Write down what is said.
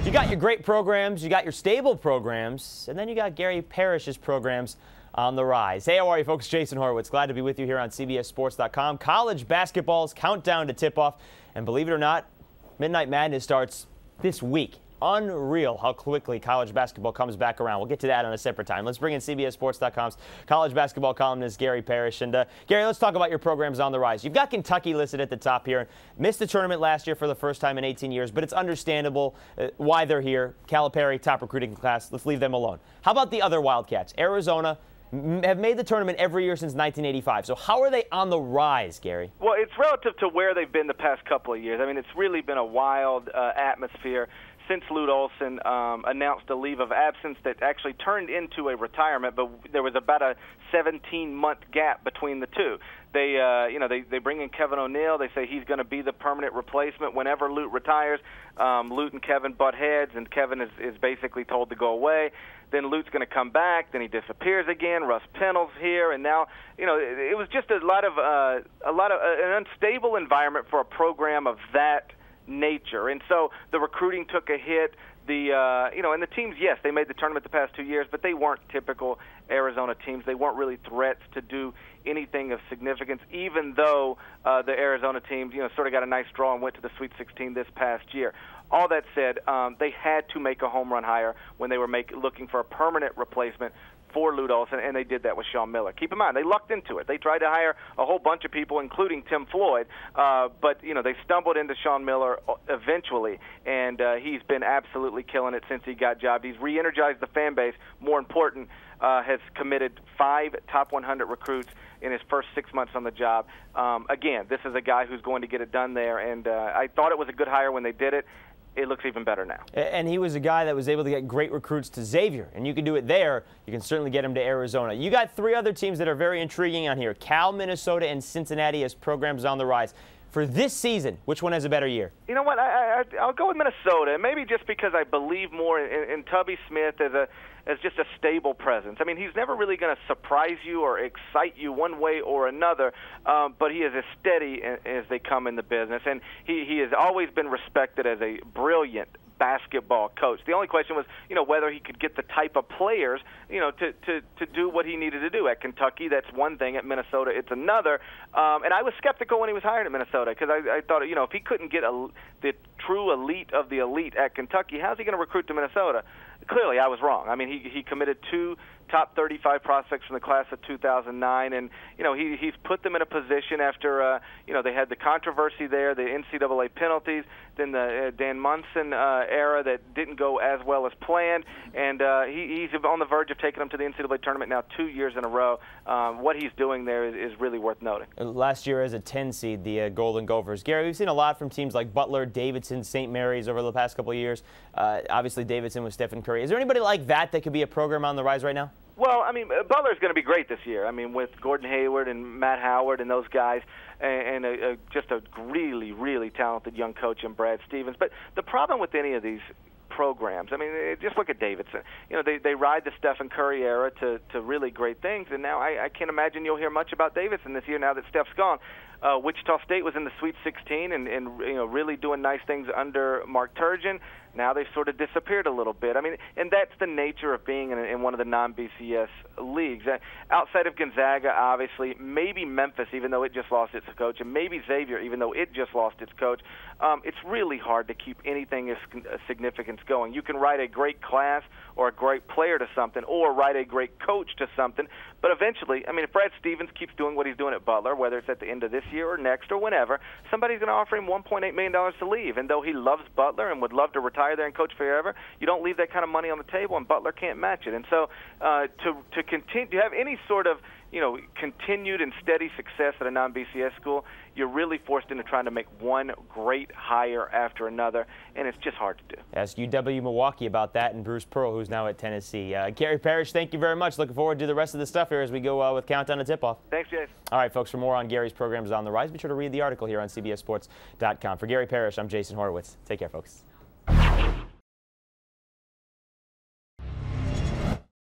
You got your great programs, you got your stable programs, and then you got Gary Parrish's programs on the rise. Hey, how are you, folks? Jason Horowitz. Glad to be with you here on CBSSports.com. College basketball's countdown to tip-off, and believe it or not, Midnight Madness starts this week. Unreal how quickly college basketball comes back around. We'll get to that on a separate time. Let's bring in CBSSports.com's college basketball columnist Gary Parrish. And Gary, let's talk about your programs on the rise. You've got Kentucky listed at the top here. Missed the tournament last year for the first time in 18 years, but it's understandable why they're here. Calipari, top recruiting class. Let's leave them alone. How about the other Wildcats? Arizona have made the tournament every year since 1985. So how are they on the rise, Gary? Well, it's relative to where they've been the past couple of years. I mean, it's really been a wild atmosphere since Lute Olson announced a leave of absence that actually turned into a retirement, but there was about a 17-month gap between the two. They bring in Kevin O'Neal. They say he's going to be the permanent replacement whenever Lute retires. Lute and Kevin butt heads, and Kevin is basically told to go away. Then Lute's going to come back. Then he disappears again. Russ Pennell's here, and now it was just a lot of an unstable environment for a program of that nature, and so the recruiting took a hit. And the teams, yes, they made the tournament the past 2 years, but they weren't typical Arizona teams. They weren't really threats to do anything of significance, even though the Arizona teams, sort of got a nice draw and went to the Sweet 16 this past year. All that said, they had to make a home run hire when they were looking for a permanent replacement for Lute Olson, and they did that with Sean Miller. Keep in mind, they lucked into it. They tried to hire a whole bunch of people, including Tim Floyd, but they stumbled into Sean Miller eventually, and he's been absolutely killing it since he got jobbed. He's re-energized the fan base. More important, has committed 5 top 100 recruits in his first 6 months on the job. Again, this is a guy who's going to get it done there, and I thought it was a good hire when they did it. It looks even better now. And he was a guy that was able to get great recruits to Xavier, and you can do it there. You can certainly get him to Arizona. You got 3 other teams that are very intriguing on here: Cal, Minnesota, and Cincinnati as programs on the rise. For this season, which one has a better year? You know what? I'll go with Minnesota, maybe just because I believe more in Tubby Smith as just a stable presence. I mean, he's never really going to surprise you or excite you one way or another, but he is as steady as they come in the business, and he has always been respected as a brilliant basketball coach. The only question was, whether he could get the type of players, to do what he needed to do. At Kentucky, that's one thing. At Minnesota, it's another. And I was skeptical when he was hired at Minnesota because I thought, if he couldn't get the true elite of the elite at Kentucky, how's he going to recruit to Minnesota? Clearly, I was wrong. I mean, he committed 2 top 35 prospects from the class of 2009, and he's put them in a position after they had the controversy there, the NCAA penalties, then the Dan Munson era that didn't go as well as planned, and he's on the verge of taking them to the NCAA tournament now 2 years in a row. What he's doing there is really worth noting. Last year as a 10 seed, the Golden Gophers. Gary, we've seen a lot from teams like Butler, Davidson, St. Mary's over the past couple of years. Obviously, Davidson with Stephen Curry. Is there anybody like that could be a program on the rise right now? Well, I mean, Butler's going to be great this year. I mean, with Gordon Hayward and Matt Howard and those guys, and just a really, really talented young coach in Brad Stevens. But the problem with any of these programs, I mean, just look at Davidson. They ride the Stephen Curry era to really great things, and now I can't imagine you'll hear much about Davidson this year now that Steph's gone. Wichita State was in the Sweet 16 and really doing nice things under Mark Turgeon. Now they've sort of disappeared a little bit. I mean, and that's the nature of being in one of the non-BCS leagues. Outside of Gonzaga, obviously, maybe Memphis, even though it just lost its coach, and maybe Xavier, even though it just lost its coach. It's really hard to keep anything of significance going. You can write a great class or a great player to something, or write a great coach to something, but eventually, I mean, if Brad Stevens keeps doing what he's doing at Butler, whether it's at the end of this year or next or whenever, somebody's going to offer him $1.8 million to leave. And though he loves Butler and would love to retire there and coach forever, you don't leave that kind of money on the table, and Butler can't match it. And so to continue to have any sort of continued and steady success at a non-BCS school, you're really forced into trying to make one great hire after another, and it's just hard to do. Ask UW-Milwaukee about that, and Bruce Pearl, who's now at Tennessee. Gary Parrish, thank you very much. Looking forward to the rest of the stuff here as we go with Countdown to Tip-Off. Thanks, Jason. All right, folks, for more on Gary's programs on the rise, be sure to read the article here on CBSSports.com. For Gary Parrish, I'm Jason Horowitz. Take care, folks.